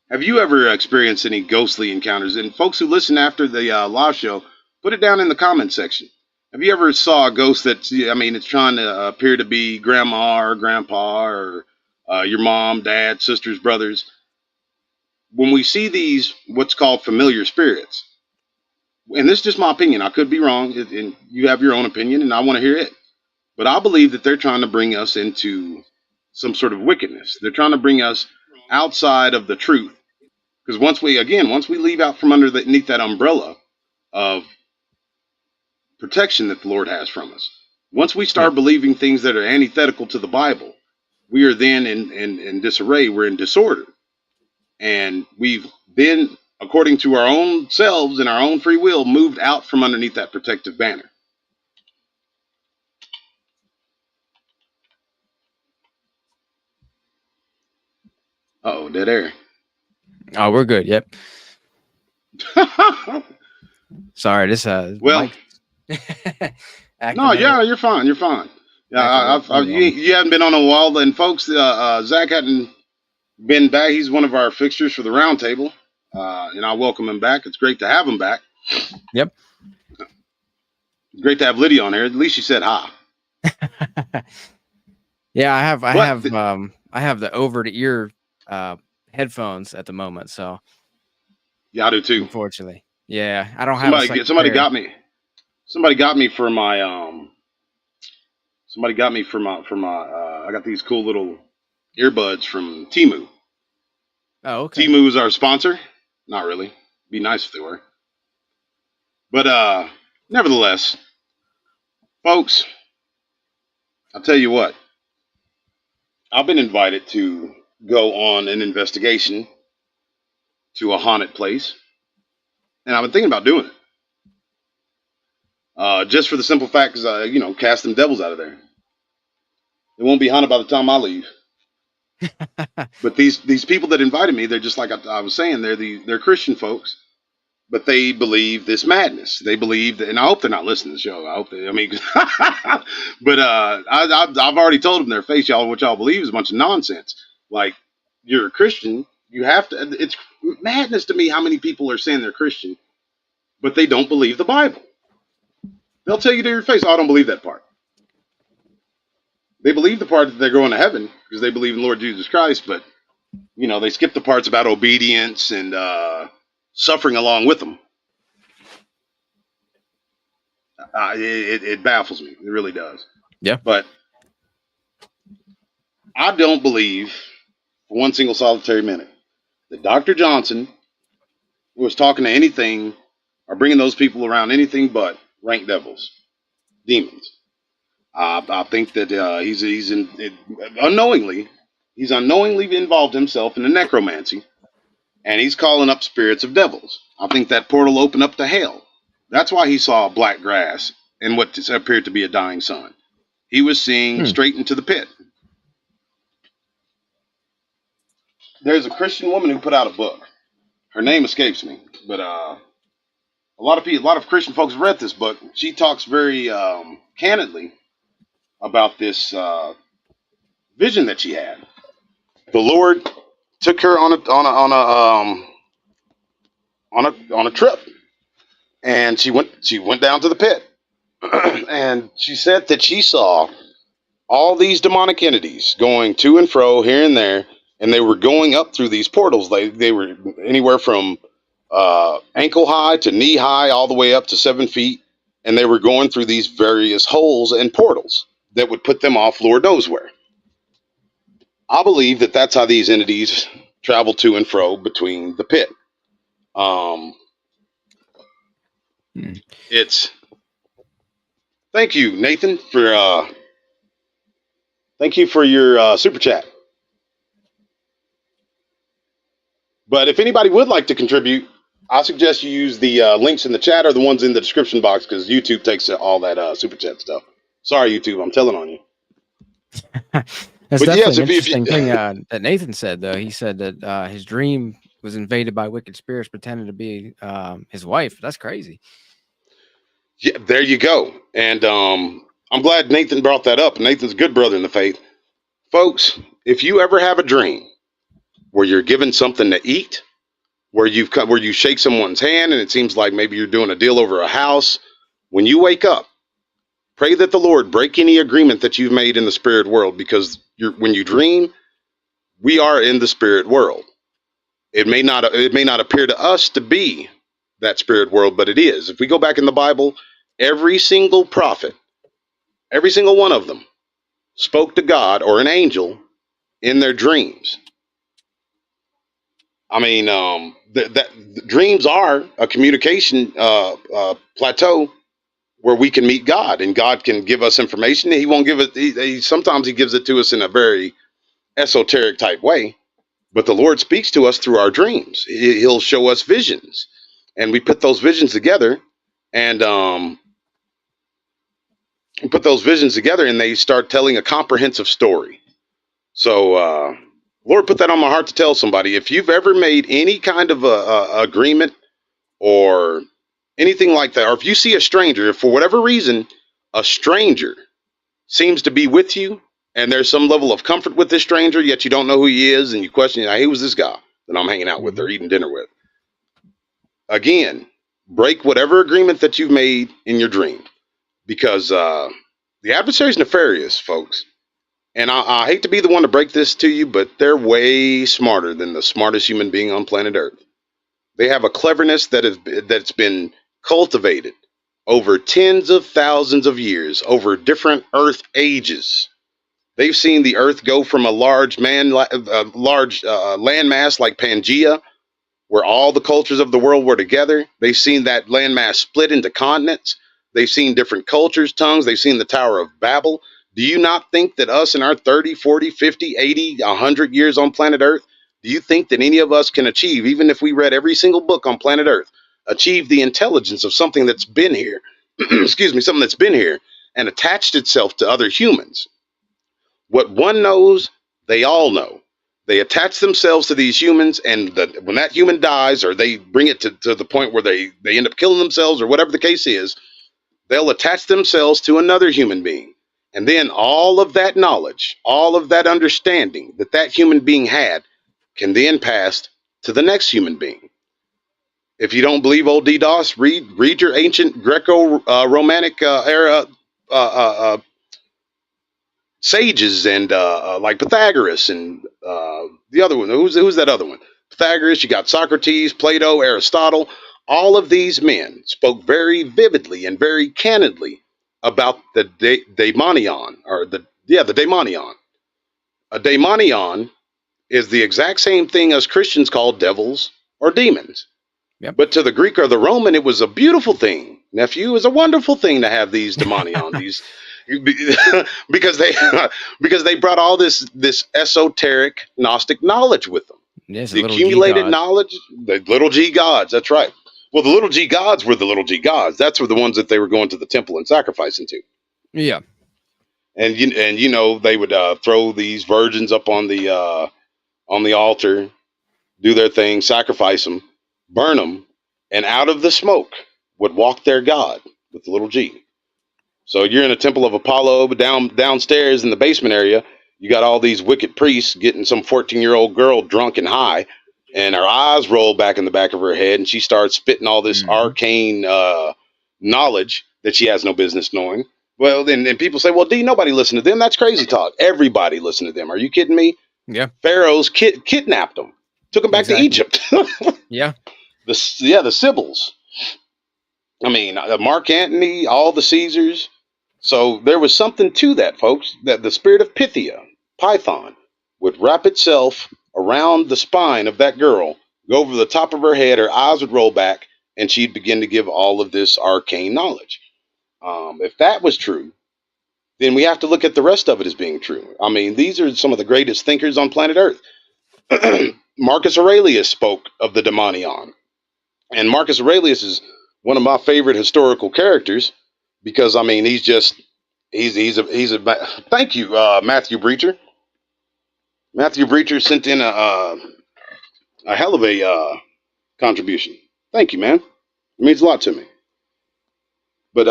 Have you ever experienced any ghostly encounters? And folks who listen after the live show, put it down in the comment section. Have you ever saw a ghost that's, it's trying to appear to be grandma or grandpa or your mom, dad, sisters, brothers. When we see these, what's called familiar spirits, and this is just my opinion, I could be wrong, and you have your own opinion, and I want to hear it. But I believe that they're trying to bring us into some sort of wickedness. They're trying to bring us outside of the truth. Because once we leave out from underneath that umbrella of protection that the Lord has from us, once we start believing things that are antithetical to the Bible, we are then in disarray. We're in disorder. And we've then, according to our own selves and our own free will, moved out from underneath that protective banner. Uh-oh, dead air. Oh, we're good. Yep. Sorry, this well, no, yeah, you're fine. You're fine. Yeah, you haven't been on a while, and folks, Zach hadn't been back. He's one of our fixtures for the round table, and I welcome him back. It's great to have him back. Yep. Great to have Lydia on here. At least she said hi. Yeah, I have the over to ear headphones at the moment, so yeah, I do too. Unfortunately, yeah, I don't have. Somebody got me for my I got these cool little earbuds from Temu. Oh, okay. Temu is our sponsor. Not really. Be nice if they were. But nevertheless, folks, I'll tell you what. I've been invited to go on an investigation to a haunted place, and I've been thinking about doing it. Just for the simple fact, because cast them devils out of there. It won't be haunted by the time I leave. But these people that invited me, they're just like I was saying, they're Christian folks, but they believe this madness. They believe that, and I hope they're not listening to the show. I hope but I've already told them their face, y'all, what y'all believe is a bunch of nonsense. Like, you're a Christian, you have to. It's madness to me how many people are saying they're Christian, but they don't believe the Bible. They'll tell you to your face, oh, I don't believe that part. They believe the part that they're going to heaven because they believe in Lord Jesus Christ, but they skip the parts about obedience and suffering along with them. It baffles me. It really does. Yeah. But I don't believe for one single solitary minute that Dr. Johnson was talking to anything or bringing those people around anything but rank devils, demons. I think that he's unknowingly involved himself in the necromancy, and he's calling up spirits of devils. I think that portal opened up to hell. That's why he saw black grass and what appeared to be a dying sun. He was seeing straight into the pit. There's a Christian woman who put out a book. Her name escapes me, but a lot of Christian folks read this book. She talks very candidly about this vision that she had. The Lord took her on a trip, and she went down to the pit, and she said that she saw all these demonic entities going to and fro here and there, and they were going up through these portals. They were anywhere from ankle high to knee high, all the way up to 7 feet, and they were going through these various holes and portals that would put them off Lord knows where. I believe that that's how these entities travel to and fro between the pit. It's thank you, Nathan, for your super chat. But if anybody would like to contribute, I suggest you use the links in the chat or the ones in the description box, because YouTube takes all that super chat stuff. Sorry, YouTube, I'm telling on you. That's definitely an interesting thing that Nathan said, though. He said that his dream was invaded by wicked spirits pretending to be his wife. That's crazy. Yeah, there you go. And I'm glad Nathan brought that up. Nathan's a good brother in the faith. Folks, if you ever have a dream where you're given something to eat, where you shake someone's hand and it seems like maybe you're doing a deal over a house, when you wake up, pray that the Lord break any agreement that you've made in the spirit world, because when you dream, we are in the spirit world. It may not appear to us to be that spirit world, but it is. If we go back in the Bible, every single prophet, every single one of them, spoke to God or an angel in their dreams. I mean, dreams are a communication plateau where we can meet God, and God can give us information. He won't give it. Sometimes he gives it to us in a very esoteric type way, but the Lord speaks to us through our dreams. He'll show us visions, and we put those visions together, and and they start telling a comprehensive story. So, Lord put that on my heart to tell somebody. If you've ever made any kind of a agreement or anything like that, or if you see a stranger, if for whatever reason a stranger seems to be with you, and there's some level of comfort with this stranger, yet you don't know who he is, and you question, hey, who's this guy that I'm hanging out with or eating dinner with? Again, break whatever agreement that you've made in your dream, because the adversary is nefarious, folks. And I hate to be the one to break this to you, but they're way smarter than the smartest human being on planet Earth. They have a cleverness that's been cultivated over tens of thousands of years, over different Earth ages. They've seen the Earth go from a large landmass like Pangea, where all the cultures of the world were together. They've seen that landmass split into continents. They've seen different cultures, tongues. They've seen the Tower of Babel. Do you not think that us in our 30, 40, 50, 80, 100 years on planet Earth, do you think that any of us can achieve, even if we read every single book on planet Earth, achieve the intelligence of something that's been here, excuse me, something that's been here and attached itself to other humans? What one knows, they all know. They attach themselves to these humans, and when that human dies, or they bring it to the point where they end up killing themselves, or whatever the case is, they'll attach themselves to another human being. And then all of that knowledge, all of that understanding that human being had can then pass to the next human being. If you don't believe old DDoS, read your ancient Greco-Romantic era sages and like Pythagoras and the other one. Who's that other one? Pythagoras, you got Socrates, Plato, Aristotle. All of these men spoke very vividly and very candidly about the daemonion, or the daemonion. A daemonion is the exact same thing as Christians call devils or demons. Yep. But to the Greek or the Roman, it was a beautiful thing. Nephew, it was a wonderful thing to have these daemonion, these because they brought all this esoteric Gnostic knowledge with them. Yes, the accumulated knowledge, the little G gods. That's right. Well, the little G gods were the little G gods. That's were the ones that they were going to the temple and sacrificing to. Yeah. And you know they would throw these virgins up on the altar, do their thing, sacrifice them, burn them, and out of the smoke would walk their god with the little G. So you're in a temple of Apollo, but downstairs in the basement area, you got all these wicked priests getting some 14-year-old girl drunk and high, and her eyes roll back in the back of her head, and she starts spitting all this arcane knowledge that she has no business knowing. Well, then people say, well, D, nobody listened to them. That's crazy talk. Everybody listened to them. Are you kidding me? Yeah. Pharaohs kidnapped them, took them back to Egypt. Yeah. The Sibyls. I mean, Mark Antony, all the Caesars. So there was something to that, folks, that the spirit of Pythia, Python, would wrap itself around the spine of that girl, go over the top of her head, her eyes would roll back, and she'd begin to give all of this arcane knowledge. If that was true, then we have to look at the rest of it as being true. I mean, these are some of the greatest thinkers on planet Earth. Marcus Aurelius spoke of the daemonion. And Marcus Aurelius is one of my favorite historical characters because, I mean, he's a thank you, Matthew Breacher. Matthew Breacher sent in a hell of a contribution. Thank you, man. It means a lot to me. But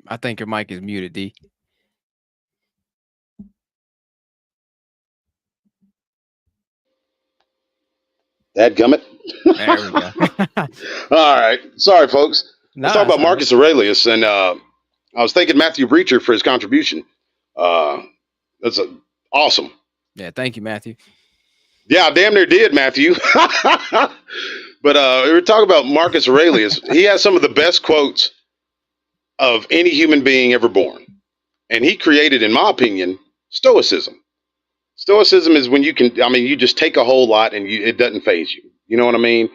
I think your mic is muted, D. Dadgummit. There we go. All right. Sorry, folks. Let's talk Nah, about Marcus Aurelius. And I was thanking Matthew Breacher for his contribution. That's awesome. Yeah, thank you, Matthew. Yeah, I damn near did, Matthew. But we were talking about Marcus Aurelius. He has some of the best quotes of any human being ever born. And he created, in my opinion, Stoicism. Stoicism is when you just take a whole lot and it doesn't faze you. You know what I mean?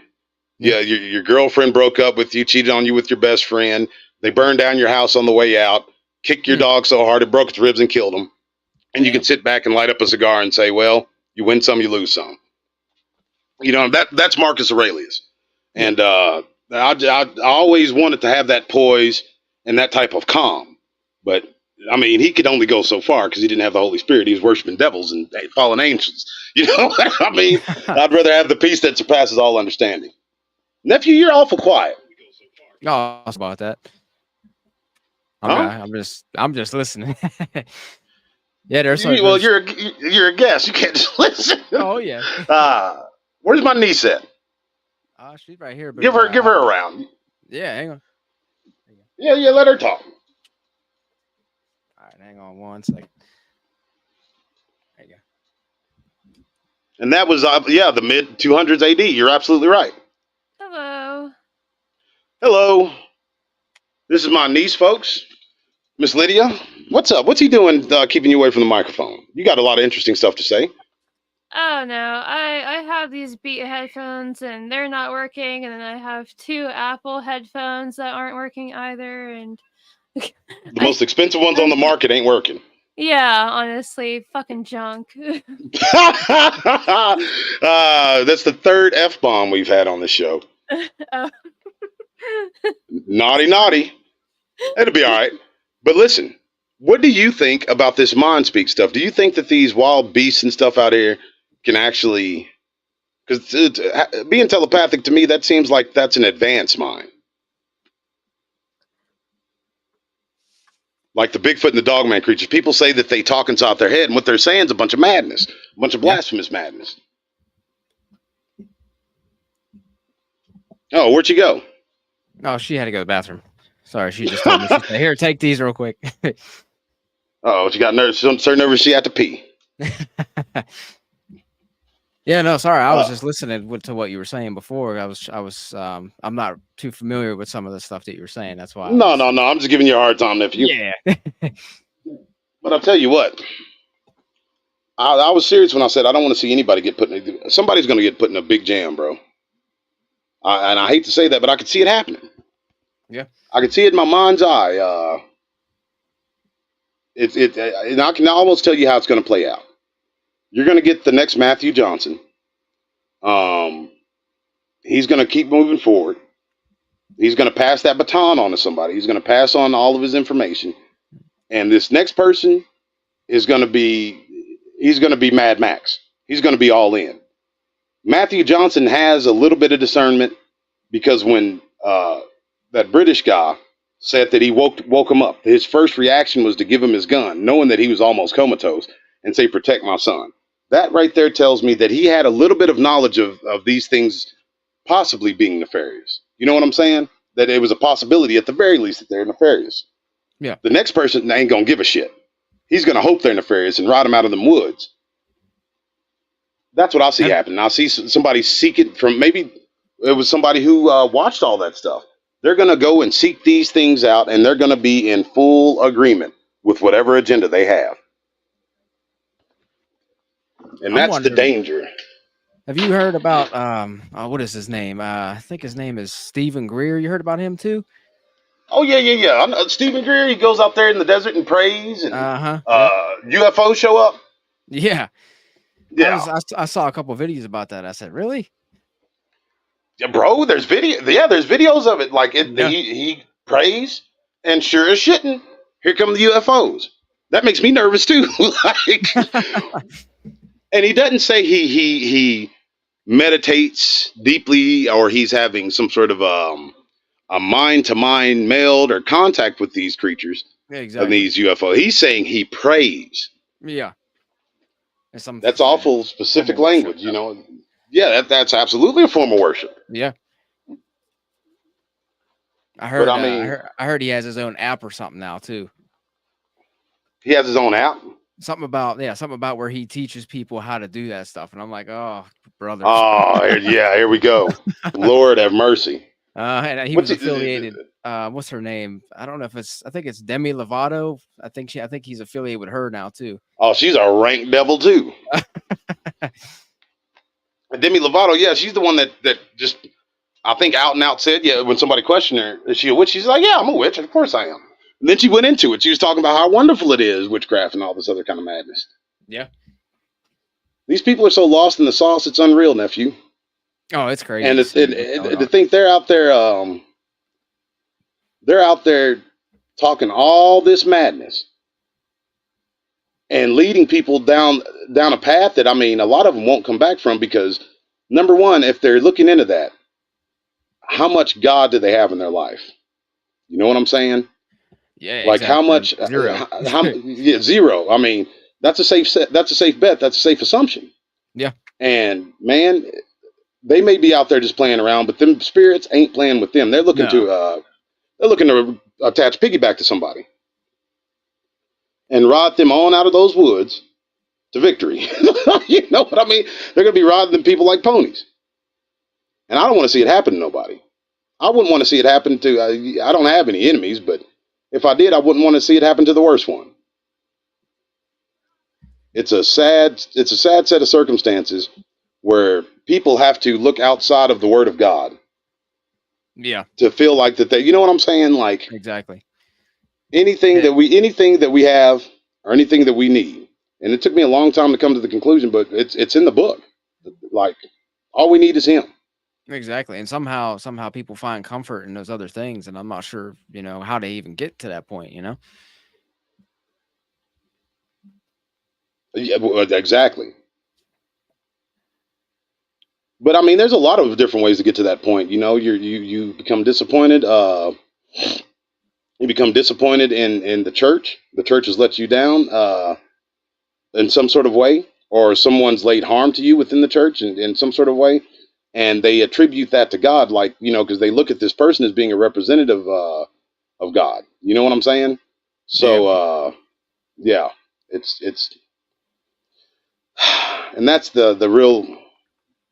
Yeah, your girlfriend broke up with you, cheated on you with your best friend. They burned down your house on the way out, kicked your dog so hard it broke its ribs and killed him. And you can sit back and light up a cigar and say, well, you win some, you lose some. You know, that's Marcus Aurelius. And I always wanted to have that poise and that type of calm. But, I mean, he could only go so far because he didn't have the Holy Spirit. He was worshiping devils and fallen angels. You know, I mean, I'd rather have the peace that surpasses all understanding. Nephew, you're awful quiet. Oh, about that. I'm just listening. Yeah, there's well, you're a guest. You can't just listen. Oh yeah. Where's my niece at? She's right here. But, give her a round. Yeah, hang on. Yeah, let her talk. All right, hang on one second. There you go. And that was the mid 200s AD. You're absolutely right. Hello. Hello. This is my niece, folks. Miss Lydia. What's up? What's he doing keeping you away from the microphone? You got a lot of interesting stuff to say. Oh no, I have these Beat headphones and they're not working, and then I have 2 Apple headphones that aren't working either, and the most expensive ones on the market ain't working. Yeah, honestly, fucking junk. That's the 3rd F-bomb we've had on this show. Oh. Naughty. It'll be all right. But listen, what do you think about this Mindspeak stuff? Do you think that these wild beasts and stuff out here can actually... Because being telepathic, to me, that seems like that's an advanced mind. Like the Bigfoot and the Dogman creatures. People say that they talk inside their head, and what they're saying is a bunch of madness. A bunch of blasphemous madness. Oh, where'd you go? Oh, she had to go to the bathroom. Sorry, she just told me. She said, here, take these real quick. Oh, she got nervous. So nervous she had to pee. Yeah, no, sorry. I was just listening to what you were saying before. I'm not too familiar with some of the stuff that you were saying. That's why. No. I'm just giving you a hard time, nephew. Yeah. But I'll tell you what. I was serious when I said I don't want to see anybody get put in. Somebody's going to get put in a big jam, bro. And I hate to say that, but I could see it happening. Yeah. I could see it in my mind's eye. And I can almost tell you how it's going to play out. You're going to get the next Matthew Johnson. He's going to keep moving forward. He's going to pass that baton on to somebody. He's going to pass on all of his information. And this next person is going to be, he's going to be Mad Max. He's going to be all in. Matthew Johnson has a little bit of discernment because when that British guy said that he woke him up, his first reaction was to give him his gun, knowing that he was almost comatose, and say, protect my son. That right there tells me that he had a little bit of knowledge of these things possibly being nefarious. You know what I'm saying? That it was a possibility at the very least that they're nefarious. Yeah. The next person ain't going to give a shit. He's going to hope they're nefarious and ride them out of them woods. That's what I see happening. I see somebody seek it from, maybe it was somebody who watched all that stuff. They're going to go and seek these things out, and they're going to be in full agreement with whatever agenda they have. And that's the danger. Have you heard about, what is his name? I think his name is Stephen Greer. You heard about him too? Oh, yeah. Stephen Greer, he goes out there in the desert and prays, and UFOs show up. Yeah. Yeah. I saw a couple of videos about that. I said, really? Yeah, bro, there's video. Yeah, there's videos of it. Like he prays, and sure as shitting, here come the UFOs. That makes me nervous too. And he doesn't say he meditates deeply or he's having some sort of a mind-to-mind meld or contact with these creatures. Yeah, exactly. And these UFOs. He's saying he prays. Yeah. That's awful specific language, you know. Yeah, that's absolutely a form of worship. Yeah. I But heard, I mean, I heard he has his own app or something now too. he has his own app. Something about where he teaches people how to do that stuff, and I'm like, oh, brother. Oh, yeah, here we go. Lord have mercy. And he What's was it? affiliated. What's her name? I don't know if I think it's Demi Lovato. I think he's affiliated with her now too. Oh, she's a rank devil too. Demi Lovato, yeah, she's the one that just, I think, out and out said, yeah, when somebody questioned her, is she a witch? She's like, yeah, I'm a witch. Of course I am. And then she went into it. She was talking about how wonderful it is, witchcraft and all this other kind of madness. Yeah. These people are so lost in the sauce, it's unreal, nephew. Oh, it's crazy. And to think they're out there talking all this madness and leading people down a path that, I mean, a lot of them won't come back from, because number one, if they're looking into that, how much God do they have in their life? You know what I'm saying? Yeah. Like, exactly. how much? Zero. Yeah, zero. I mean, that's a safe bet. That's a safe assumption. Yeah. And man, they may be out there just playing around, but them spirits ain't playing with them. They're looking to attach piggyback to somebody and ride them on out of those woods to victory. You know what I mean? They're going to be riding them people like ponies. And I don't want to see it happen to nobody. I wouldn't want to see it happen to, I don't have any enemies, but if I did, I wouldn't want to see it happen to the worst one. It's a sad set of circumstances where people have to look outside of the Word of God. Yeah. To feel like that they, you know what I'm saying? Like, exactly. Anything that we have or anything that we need. And it took me a long time to come to the conclusion, but it's in the book. Like, all we need is Him. Exactly. And somehow people find comfort in those other things. And I'm not sure, how they even get to that point, Yeah, exactly. But I mean, there's a lot of different ways to get to that point. You become disappointed. You become disappointed in the church. The church has let you down in some sort of way, or someone's laid harm to you within the church in some sort of way. And they attribute that to God, like, because they look at this person as being a representative of God. You know what I'm saying? So, yeah, it's, and that's the real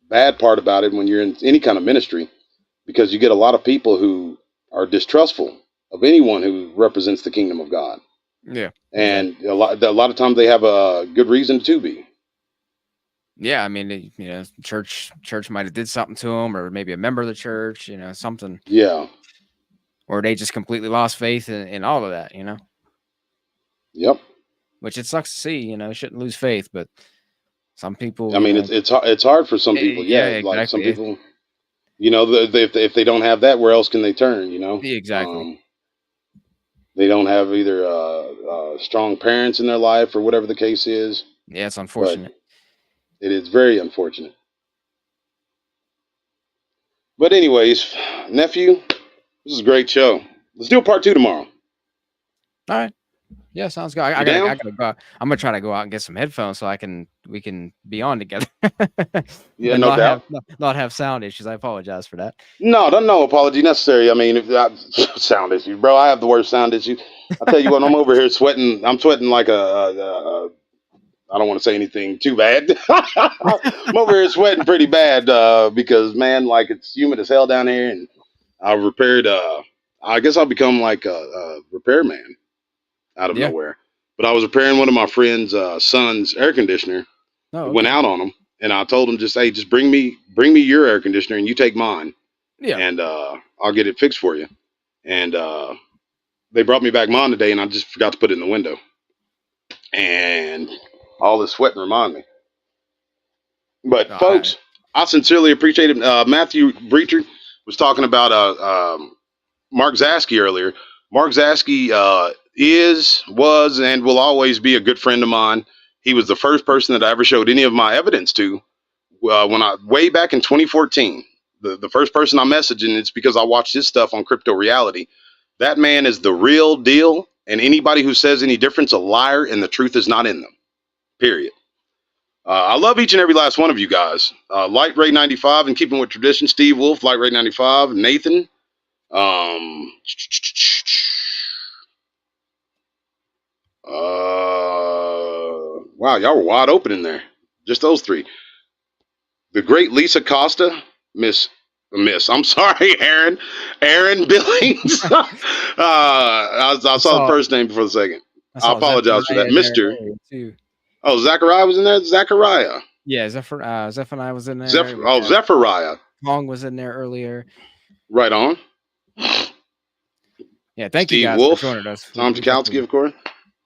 bad part about it when you're in any kind of ministry, because you get a lot of people who are distrustful of anyone who represents the kingdom of God. Yeah. And a lot of times they have a good reason to be. Yeah, I mean, church might have did something to them, or maybe a member of the church, something. Yeah. Or they just completely lost faith in all of that, Yep. Which it sucks to see, shouldn't lose faith, but some people. I mean, it's hard for some people. Yeah, exactly. Like some people, if they don't have that, where else can they turn? Exactly. They don't have either strong parents in their life or whatever the case is. Yeah, it's unfortunate. It is very unfortunate. But anyways, nephew, this is a great show. Let's do a part 2 tomorrow. All right. Yeah, sounds good. I gotta go. I'm gonna try to go out and get some headphones so we can be on together. Yeah, no doubt. Not have sound issues. I apologize for that. No apology necessary. I mean, if that sound issue, bro, I have the worst sound issue. I tell you what, I'm over here sweating. I'm sweating like I don't want to say anything too bad. I'm over here sweating pretty bad because, man, like, it's humid as hell down here, and I repaired. I guess I'll become like a repairman out of nowhere. But I was repairing one of my friend's son's air conditioner. Oh, okay. Went out on him, and I told him, just bring me your air conditioner, and you take mine. Yeah. And I'll get it fixed for you. And they brought me back mine today, and I just forgot to put it in the window. And all this sweating reminded me. But folks, I sincerely appreciate it. Matthew Breacher was talking about Mark Zasky earlier. Mark Zasky was, and will always be a good friend of mine. He was the first person that I ever showed any of my evidence to way back in 2014. The first person I messaged, and it's because I watched his stuff on Crypto Reality. That man is the real deal, and anybody who says any different's a liar, and the truth is not in them. Period. I love each and every last one of you guys. Light Ray 95 and keeping with tradition. Steve Wolf, Light Ray 95. Nathan. Wow, y'all were wide open in there. Just those three. The great Lisa Costa, Miss. I'm sorry, Aaron Billings. I saw the first name before the second. I apologize for that, Mister. Oh, Zachariah was in there. Zachariah. Yeah, Zephaniah was in there. Zephaniah. Long was in there earlier. Right on. Yeah, thank Steve you guys Wolf, for joining us. Tom Chakowski, of course.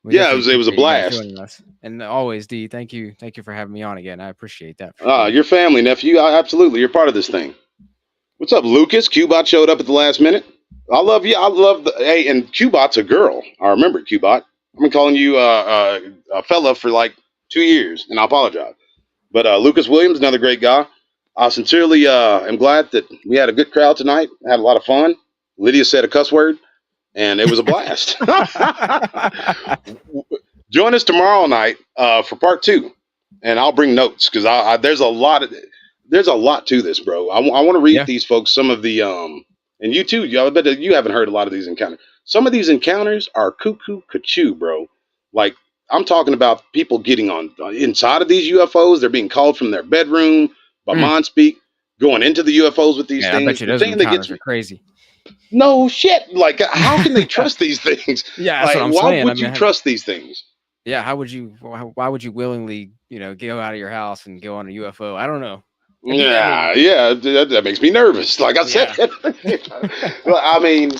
Yeah, it was a blast. And always, D, thank you for having me on again. I appreciate that. Your family, nephew. Absolutely, you're part of this thing. What's up, Lucas? Cubot showed up at the last minute. I love you. I love hey, and Cubot's a girl. I remember Cubot. I've been calling you a fella for like 2 years, and I apologize. But Lucas Williams, another great guy. I sincerely am glad that we had a good crowd tonight. Had a lot of fun. Lydia said a cuss word, and it was a blast. Join us tomorrow night for part 2, and I'll bring notes because there's a lot to this, bro. I want to read these folks some of the and you too. I bet you haven't heard a lot of these encounters. Some of these encounters are cuckoo cuckoo, bro. Like I'm talking about people getting on inside of these UFOs. They're being called from their bedroom by Mindspeak, going into the UFOs with these things. I bet you those encounters are crazy. No shit. Like, how can they trust these things? Yeah, that's like, what I'm why saying. would you trust these things? Yeah, why would you willingly, go out of your house and go on a UFO? I don't know. Yeah, that makes me nervous. Like I said, I mean,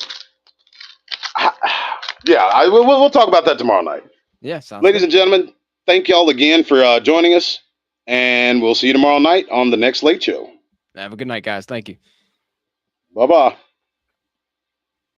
we'll talk about that tomorrow night. Yeah, ladies and gentlemen, thank y'all again for joining us, and we'll see you tomorrow night on the next Late Show. Have a good night, guys. Thank you. Bye-bye.